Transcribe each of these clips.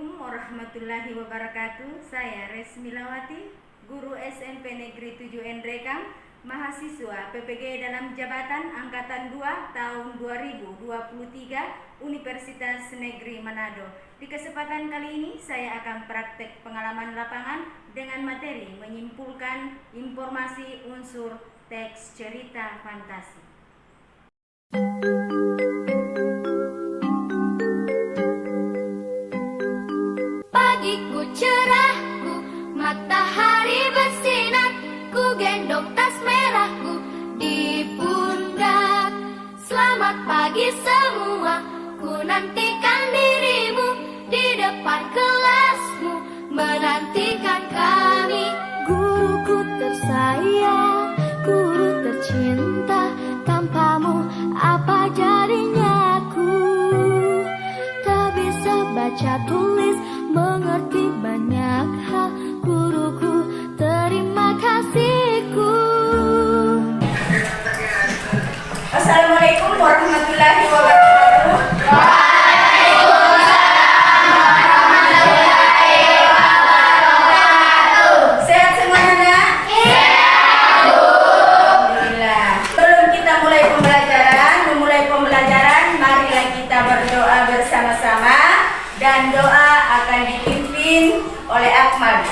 Assalamualaikum warahmatullahi wabarakatuh. Saya Resmilawati, guru SMP Negeri 7 Endrekang, mahasiswa PPG dalam jabatan Angkatan 2 tahun 2023 Universitas Negeri Manado. Di kesempatan kali ini saya akan praktek pengalaman lapangan dengan materi menyimpulkan informasi unsur teks cerita fantasi. Pagiku cerahku, matahari bersinar, ku gendong tas merahku di pundak. Selamat pagi semua, ku nantikan dirimu di depan kelasmu, menantikan kami. Guruku tersayang, guru tercinta, tanpamu apa jadinya aku? Tak bisa baca tulis, mengerti banyak hal, guruku, terima kasihku. Assalamualaikum warahmatullahi wabarakatuh. Sehat semuanya, nak? Alhamdulillah. Sebelum kita memulai pembelajaran, marilah kita berdoa bersama-sama, dan doa akan dipimpin oleh Akmal.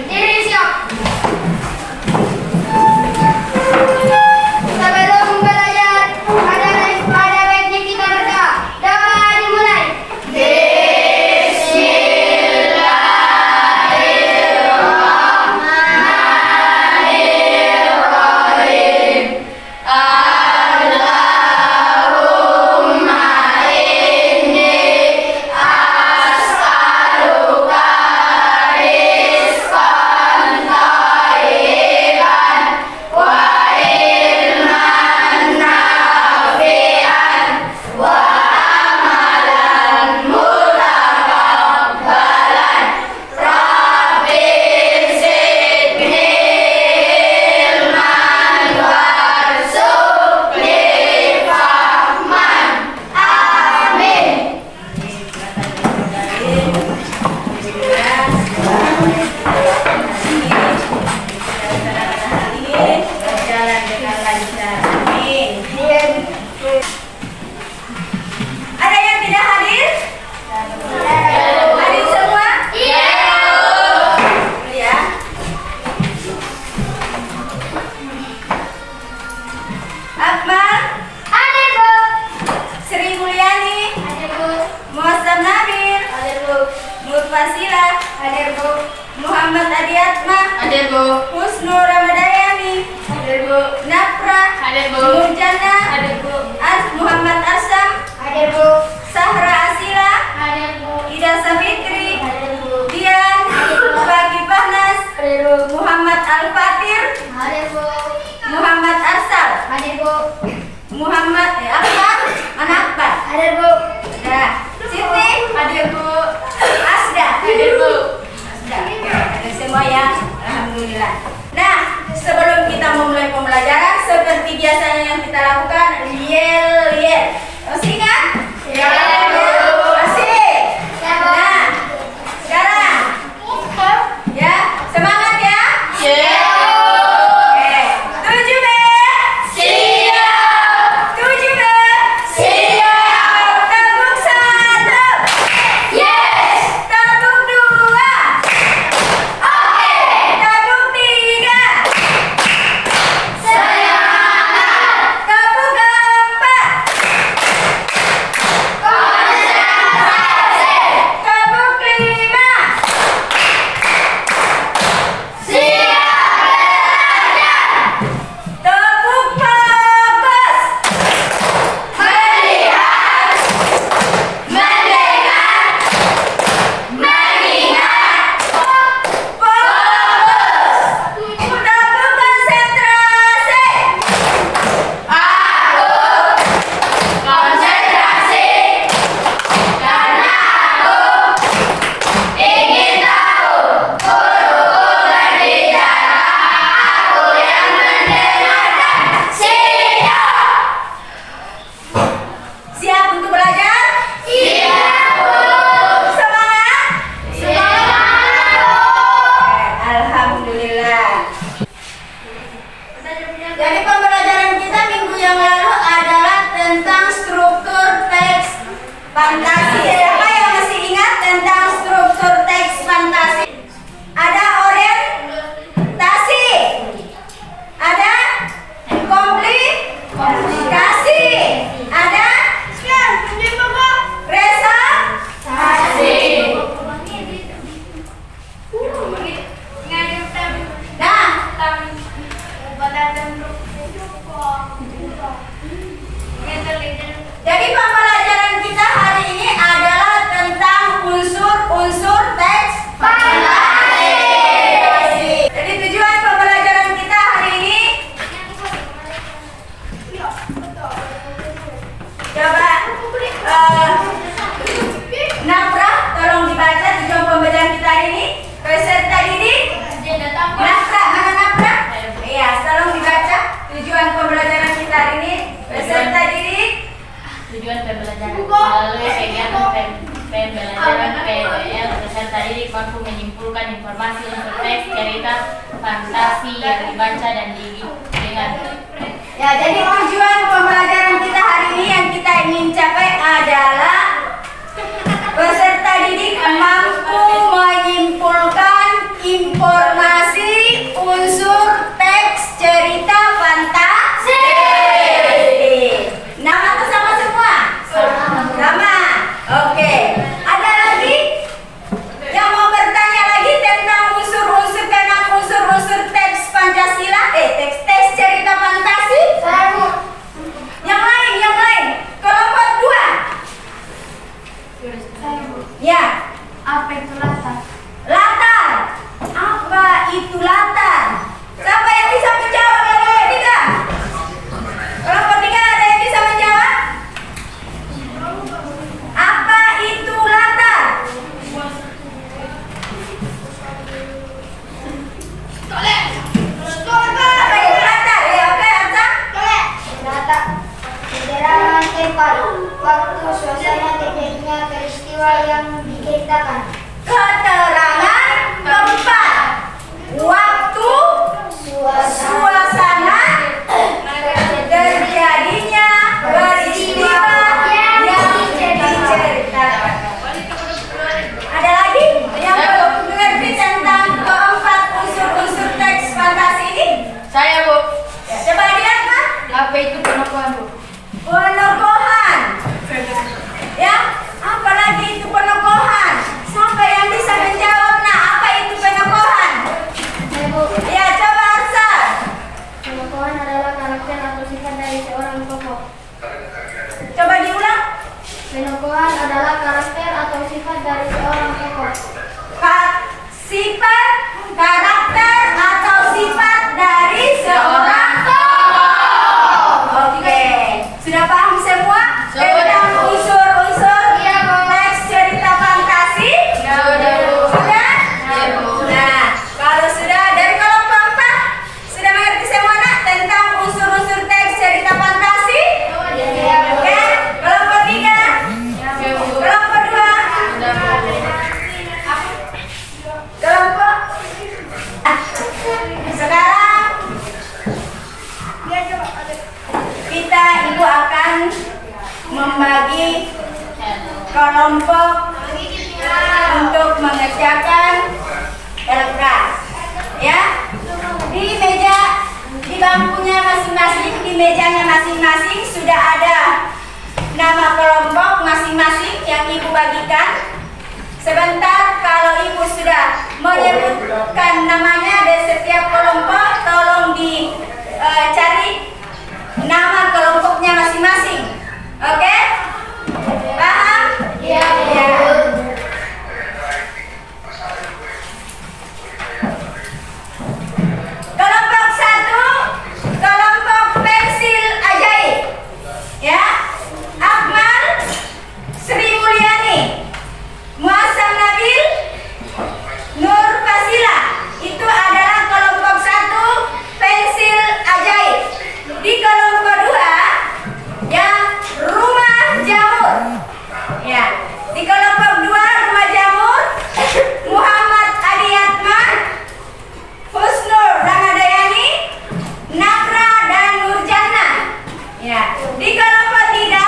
Diri siap. Sebelum belajar, pada baiknya kita berdoa. Doa dimulai. Ada yang tidak hadir? Hadir semua? Iya. Ya. Akmal, Hadir, Bu. Sri Mulyani, Hadir, Bu. Muhassab Nabil, Hadir, Bu. Nur Fasila, Hadir, Bu. Muhammad Adiatma, Hadir, Bu. Husnul Ramadayani, Hadir, Bu. Nafra, Hadir, Bu. Nurjana, Hadir, Bu. Muhammad Arsam, Hadir, Bu. Sahra Asila, Hadir, Bu. Ida Safitri, Hadir, Bu. Dian, Bagi Fahnas, Hadir, Bu. Muhammad Al-Fatir, Hadir, Bu. Muhammad Arsal, Hadir, Bu. Muhammad Akbar, mana Akbar? Hadir, Bu. Nah, Siti, Hadir, Bu. Asda, Hadir, Bu. Asda, ada semua ya, alhamdulillah. Nah, sebelum kita memulai pembelajaran, seperti biasanya yang kita lakukan, yel. Masih ingat? Ya, Bu. Masih. Ya, Bu. Nah, sekarang, ya, semangat ya. Oke, 7B. Siap. 7B. Siap. Tabung 1. Yes. Tabung 2. Oke. Tabung 3. Semangat. Tabung tujuan pembelajaran. Melalui kegiatan pembelajaran PWL, peserta didik mampu menyimpulkan informasi unsur teks, cerita, fantasi yang dibaca dan dengan. Ya, jadi tujuan pembelajaran kita hari ini yang kita ingin capai adalah peserta didik mampu menyimpulkan informasi unsur teks, cerita, fantasi. Nama itu sama semua? Sama. Oke. Ada lagi yang mau bertanya lagi tentang unsur-unsur teks Pancasila? Teks cerita fantasi? Yang lain. Kelompok 2. Ya. Apa itu latar? Latar. Apa itu latar? Siapa yang bisa menjawab kelompok 3? Kelompok 3 ada yang bisa menjawab? Apa itu latar? Apa itu latar? Ya, oke, Arsa. Latar. Keterangan tempat, waktu, suasana, terjadinya peristiwa yang diceritakan. Keterangan tempat, waktu, suasana, terjadinya peristiwa yang diceritakan. Ada lagi yang belum mengerti tentang keempat unsur-unsur teks fantasi ini? Saya, Bu. Ya, coba lihat, Pak. Apa itu penokohan, Bu? Penokohan. Ya, apalagi itu penokohan? Siapa yang bisa menjawab? Nah, apa itu penokohan? Ya, coba Arsa. Penokohan adalah karakter atau sifat dari seorang tokoh. Coba diulang. Penokohan adalah karakter atau sifat dari seorang tokoh. Sifat, karakter, atau sifat dari seorang tokoh. Oke, sudah paham semua tentang unsur-unsur teks cerita fantasi? Sudah? Nah, kalau sudah dari kelompok 4 sudah mengerti semua nak tentang unsur-unsur teks cerita fantasi? Oke, kelompok 3, kelompok 2, kelompok. Sekarang kita ibu akan membagi kelompok untuk mengerjakan LKS. Ya, di meja, di bangkunya masing-masing, di mejanya masing-masing sudah ada nama kelompok masing-masing yang ibu bagikan. Sebentar, kalau ibu sudah menyebutkan namanya dari setiap kelompok, tolong dicari nama kelompoknya masing-masing. Oke? Paham? Iya. Ya. Kelompok 1, kelompok pensil ajaib. Ya. Akmal, Sri Mulyani, Muazzam Nabil, Nur Fasila. Itu adalah kelompok 1 pensil ajaib. Di kelompok 2 yang rumah jamur. Ya, di kelompok 2 rumah jamur Muhammad Adiyatman, Husnur Ramadayani, Nakra dan Nurjana. Ya, di kelompok 3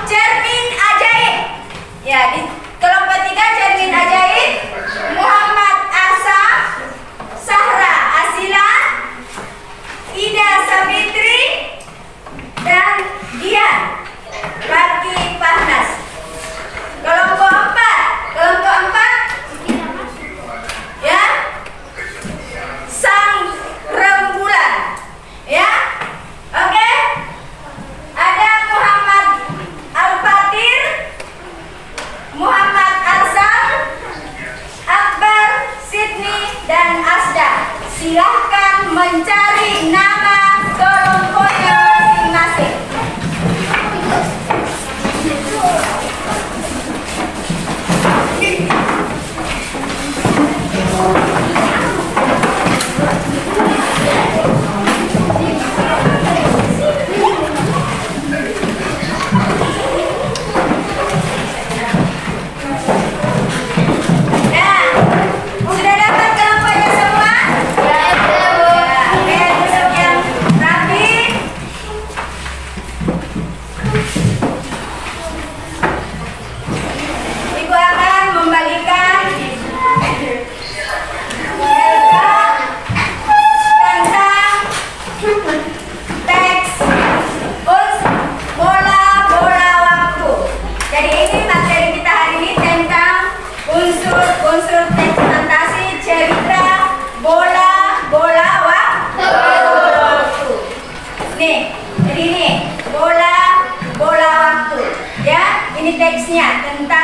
cermin ajaib. Ya, di kelompok 3 cermin ajaib Muhammad Arsa, Sahra Asila, Ida Sabitri, dan Dian Baki Fahnas. Kelompok 4 ya, Sang Rembulan. Ya, oke. Ada Muhammad Al-Fatir, Muhammad Arsal, Akbar, Sydney, dan Asda. Silahkan mencari nama kelompoknya masing-masing.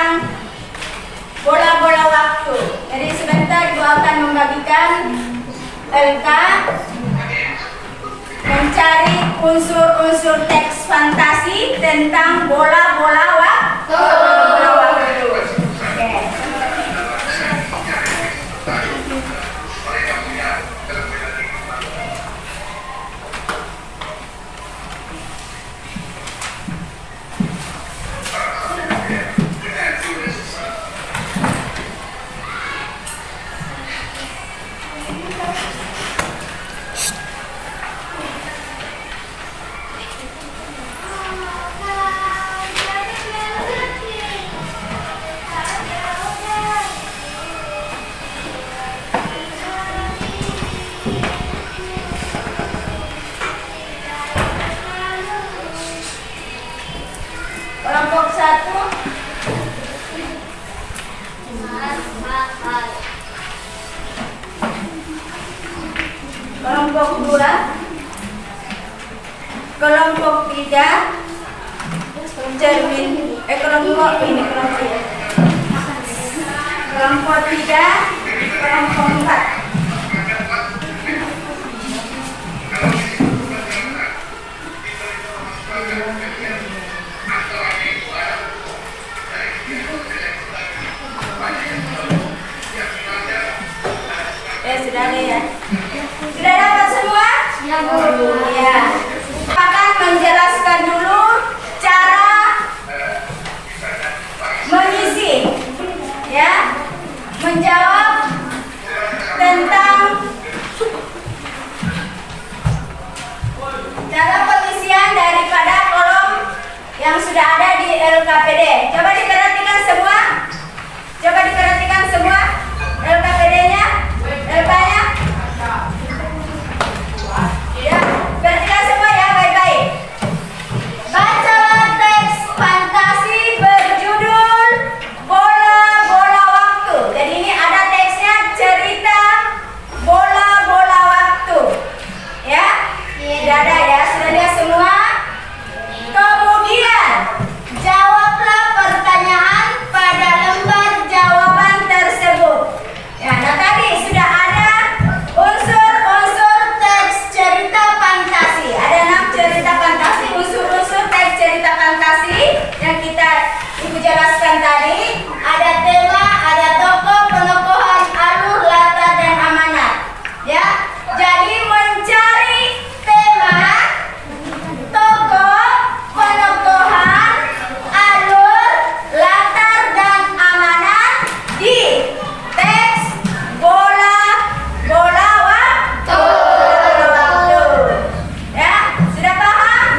tentang bola-bola waktu. Jadi sebentar Ibu akan membagikan LK mencari unsur-unsur teks fantasi tentang bola-bola waktu. Oke. Kelompok 1, kelompok 2, kelompok 3, kelompok 3, kelompok 4. Sudah ada ya? Sudah dapat semua? Ya, Bu. Ya. Akan menjelaskan dulu cara mengisi, ya, menjawab tentang cara pengisian daripada kolom yang sudah ada di LKPD. Coba diperhatikan semua. Coba diperhatikan semua LKPD-nya. LK-nya? Ya, perhatikan semua ya, baik-baik. Bacalah teks fantasi berjudul Bola-Bola Waktu. Jadi ini ada teksnya, cerita bola-bola waktu. Ya? Sudah ada ya, sudah lihat semua? Kemudian jawablah pertanyaan pada lembar jawaban tersebut. Ya, nah tadi sudah ada unsur-unsur teks cerita fantasi. Ada 6 cerita fantasi, unsur-unsur teks cerita fantasi yang Ibu jelaskan tadi. Ada tema, ada tokoh, penokohan, alur, latar, dan amanat. Ya, jadi mencari tema, tokoh, penokohan, alur, latar, dan amanat di teks bola-bola waktu. Ya, sudah paham?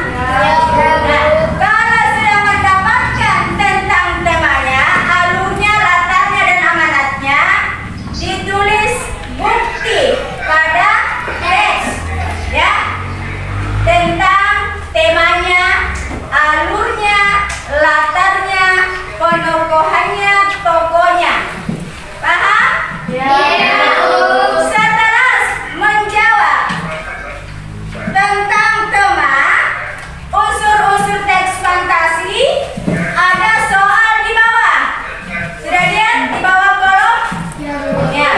Ya. Nah, kalau sudah mendapatkan tentang temanya, alurnya, latarnya, dan amanatnya, ditulis bukti pada teks. Ya, tentang temanya, alurnya, latarnya, penokohannya, tokohnya. Paham? Setelah menjawab tentang tema, unsur-unsur teks fantasi, ada soal di bawah. Sudah lihat di bawah kolom? Ya.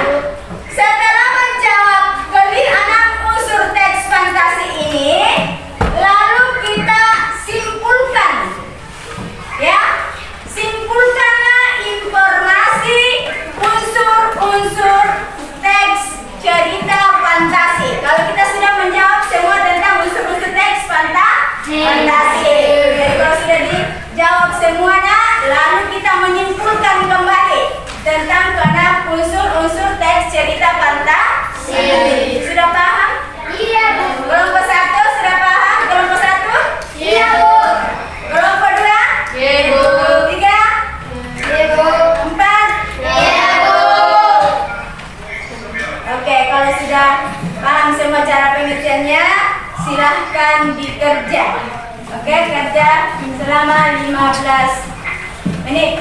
Setelah menjawab ke-6 unsur teks fantasi ini, lalu kita simpulkan. Ya, simpulkanlah informasi unsur-unsur teks cerita fantasi. Kalau kita sudah menjawab semua tentang unsur-unsur teks fantasi. Jadi kalau sudah dijawab semuanya, lalu kita menyimpulkan kembali tentang ke-6 unsur-unsur teks cerita fantasi. Sudah paham? Iya, Bu. Kelompok 1 sudah paham? Kelompok 1? Iya, Bu. Kelompok 2? Iya, Bu. 3? Iya, Bu. 4? Iya, Bu. Oke, kalau sudah paham semua cara pengisiannya, silahkan dikerja. Oke, kerja selama 15 menit.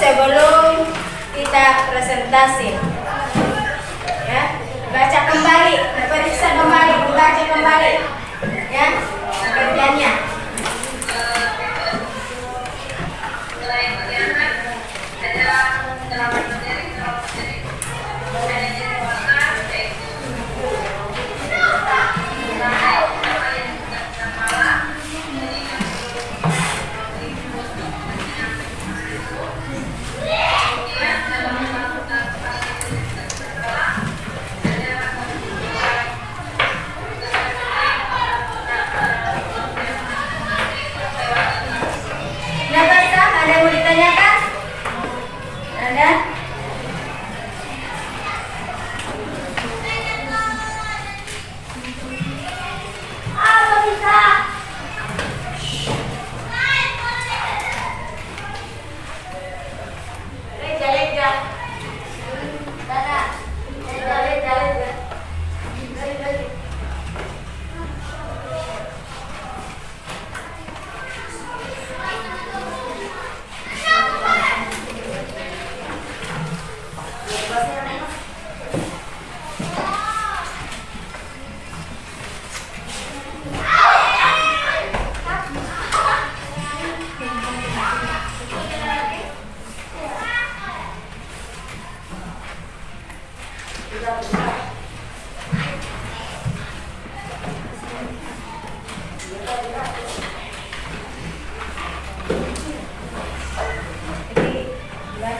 sebelum kita presentasi. Ya, baca kembali, periksa kembali, baca kembali. Ya, kerjanya. Ada yang mau ditanyakan? Ada? Apa bisa? Leja. Dada. Leja.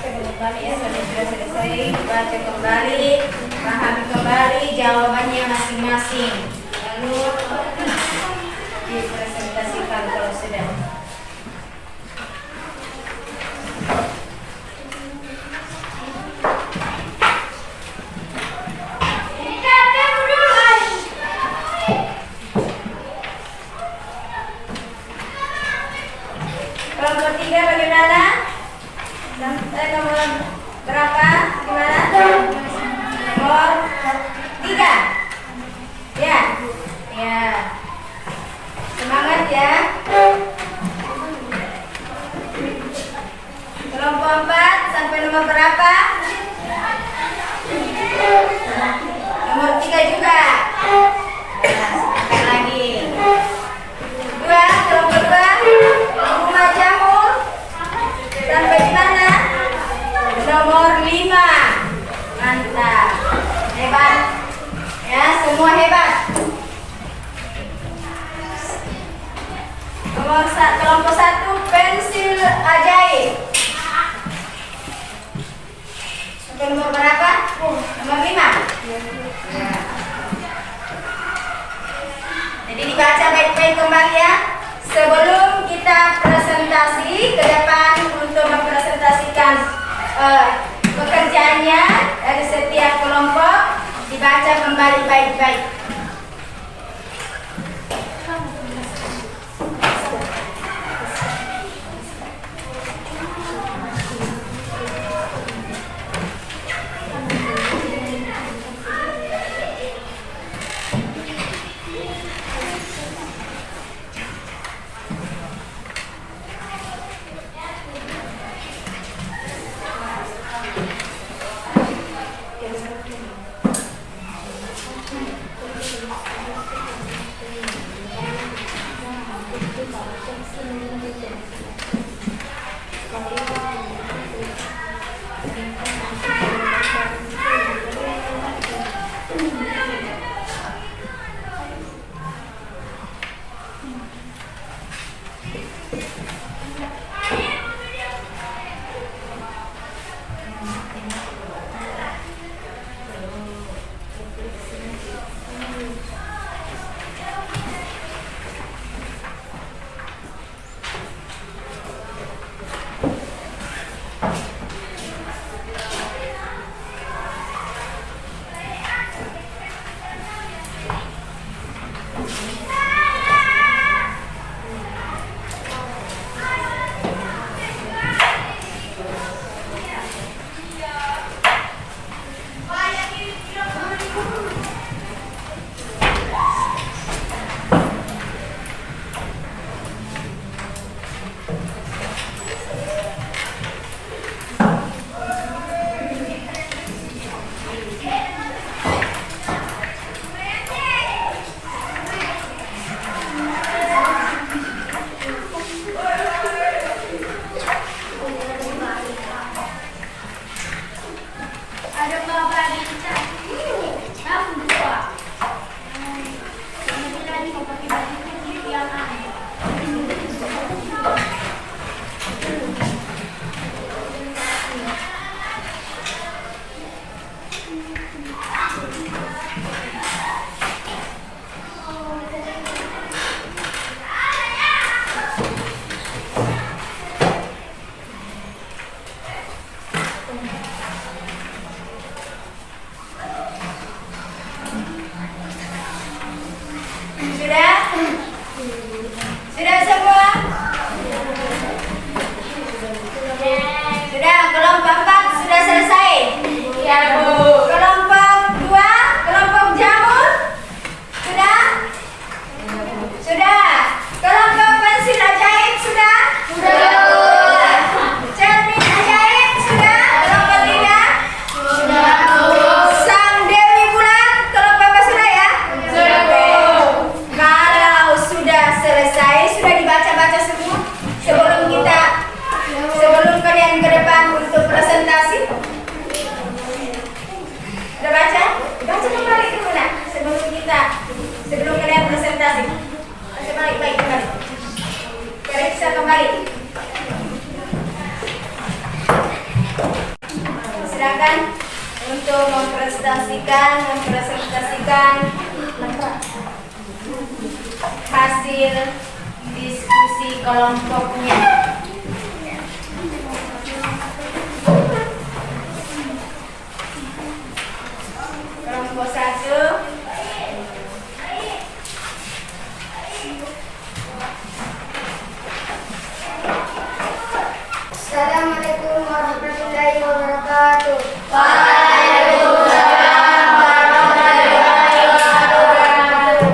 Kembali ya, sudah selesai, baca kembali, pahami kembali jawabannya masing-masing, lalu dipresentasikan kalau sudah. Kelompok 3 bagaimana? Sampai nomor berapa? Gimana? Nomor 3. Ya. Ya. Semangat ya. Kelompok 4 sampai nomor berapa? Nomor 3 juga. Nah, sebentar lagi. 2, kelompok 2. Rumah jamur. Sampai di mana? Nomor 5. Mantap. Hebat. Ya, semua hebat. Kelompok 1 pensil ajaib. Sampai nomor berapa? Nomor 5. Ya. Jadi dibaca baik-baik kembali ya. Sebelum kita presentasi ke depan untuk mempresentasikan pekerjaannya dari setiap kelompok, dibaca kembali baik-baik. Sudah? Sudah semua? Sudah, kelompok 4 sudah selesai? Ya, Bu. Kelompok 2, kelompok jamur? Sudah? Sudah. Kelompok pensil ajaib sudah? Sudah. Cermin ajaib sudah? Kelompok 3? Sudah, Bu. Sang Dewi Bulan, kelompok apa sudah ya? Sudah, Bu. Kalau sudah selesai, sudah dibaca-baca semua sebelum kalian ke depan untuk presentasi. Sudah baca? Baca kembali dulu nak sebelum kalian presentasi. Baca baik-baik kembali. Periksa kembali. Silakan untuk mempresentasikan hasil diskusi kelompoknya. Kelompok 1. Assalamualaikum warahmatullahi wabarakatuh. Waalaikumsalam warahmatullahi wabarakatuh.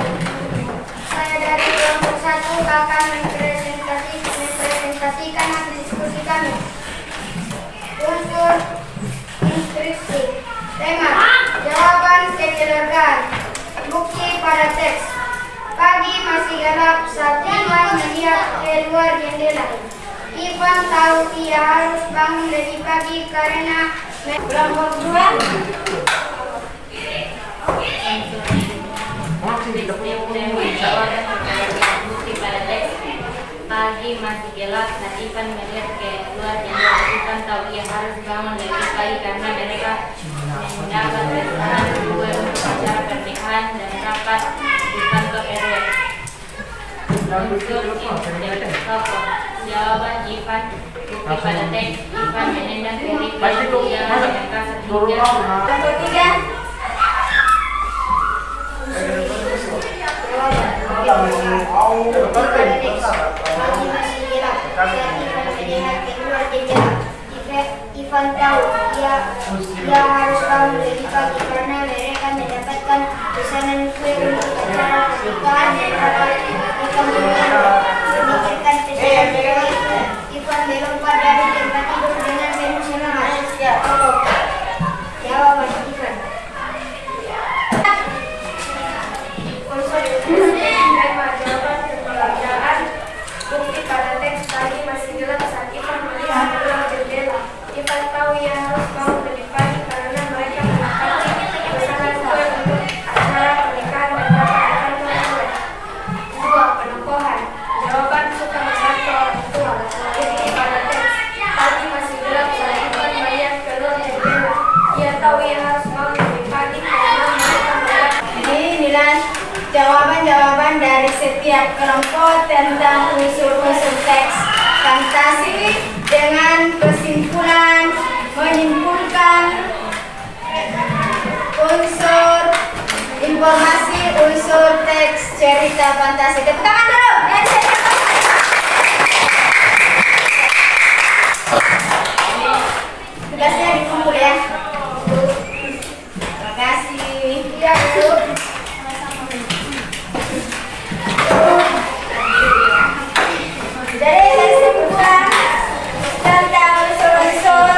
Saya dari kelompok 1 akan mempresentasikan hasil diskusi kami. Unsur instruksi. Tema: jawaban kekeluargaan. Bukti pada teks. Pagi masih gelap saat Ivan melihat keluar jendela. Ivan tahu ia harus bangun lebih pagi karena Kelompok 2. Bukti pada teks. Pagi masih gelap saat Ivan melihat keluar jendela. Ivan tahu ia harus bangun lebih pagi karena mereka mendapat restoran kue untuk acara pernikahan dan rapat di kantor RW. Unsur tokoh. Jawaban Ivan. Bukti pada teks. Ivan menendang Ferry dengan kasar hingga Kelompok 3. pagi masih gelap saat Ivan melihat keluar jendela. Ivan tahu ia harus bangun lebih pagi karena mereka mendapatkan pesanan kue untuk acara pernikahan dan rapat di kantor memikirkan pesanan kue itu. Ivan melompat dari tempat tidur dengan penuh semangat. Jawaban Ivan. Tema jawaban kekeluargaan. Bukti pada teks. Pagi masih gelap saat Ivan melihat keluar jendela. Ivan tahu ia harus bangun lebih pagi karena mereka mendapatkan pesanan kue untuk acara pernikahan dan rapat di kantor RW. 2. Penokohan. Jawaban suka membantu orang tua. Bukti pada teks. Pagi masih gelap saat Ivan melihat keluar jendela. Ia tahu ia harus bangun lebih pagi karena mereka mendapatkan. Inilah jawaban-jawaban dari setiap kelompok tentang unsur-unsur teks fantasi dengan kesimpulan menyimpulkan unsur informasi unsur teks cerita fantasi. Tepuk tangan dulu. Tugasnya dikumpul ya. Terima kasih. Iya, Bu. Jadi kesimpulan tentang unsur-unsur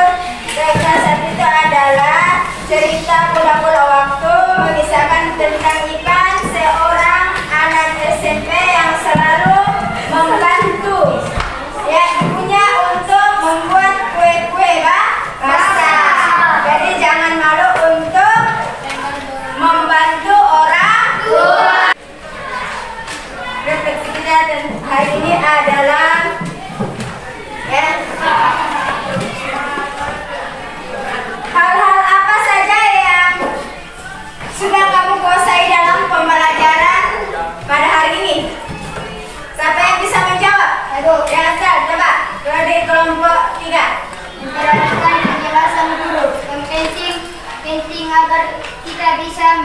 teks fantasi itu adalah cerita bola-bola waktu mengisahkan tentang Ivan, seorang anak SMP yang selalu membantu ya ibunya untuk membuat kue-kue basah. Jadi jangan malu untuk membantu orang tua. Refleksi kita dan hari ini adalah ya, hal-hal apa saja yang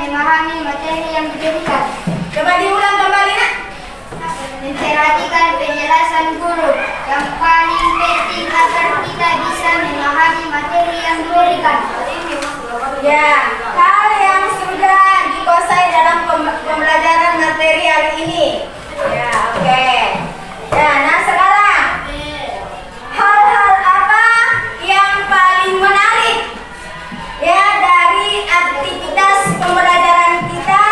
memahami materi yang diberikan. Coba diulang kembali, Nak. Memperhatikan penjelasan guru yang paling penting agar kita bisa memahami materi yang diberikan. Ya, hal yang sudah dikuasai dalam pembelajaran materi hari ini. Ya, oke. Ya, nah sekarang hal-hal apa yang paling menarik ya dari aktivitas pembelajaran kita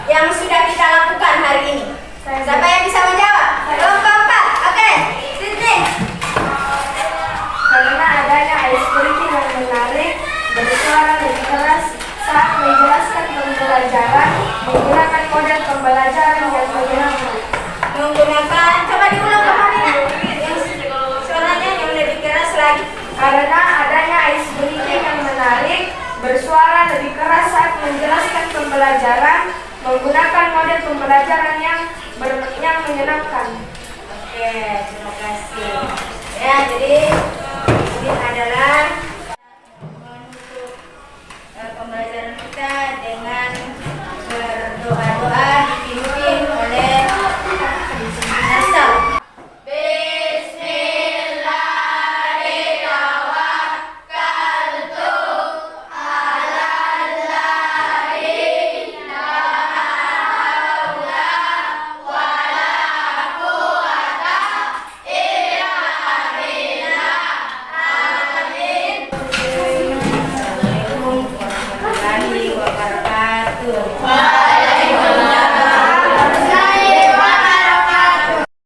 yang sudah kita lakukan hari ini? Siapa yang bisa menjawab? Kelompok 4. Oke, Siti. Karena adanya ice breaking yang menarik, bersuara lebih keras saat menjelaskan pembelajaran, menggunakan model pembelajaran yang menyenangkan. Menggunakan, coba diulang kembali, Nak. Yang suaranya yang lebih keras lagi. Karena adanya ice breaking yang menarik, bersuara lebih keras saat menjelaskan pembelajaran, menggunakan model pembelajaran yang menyenangkan. Oke, terima kasih. Ya, jadi ini adalah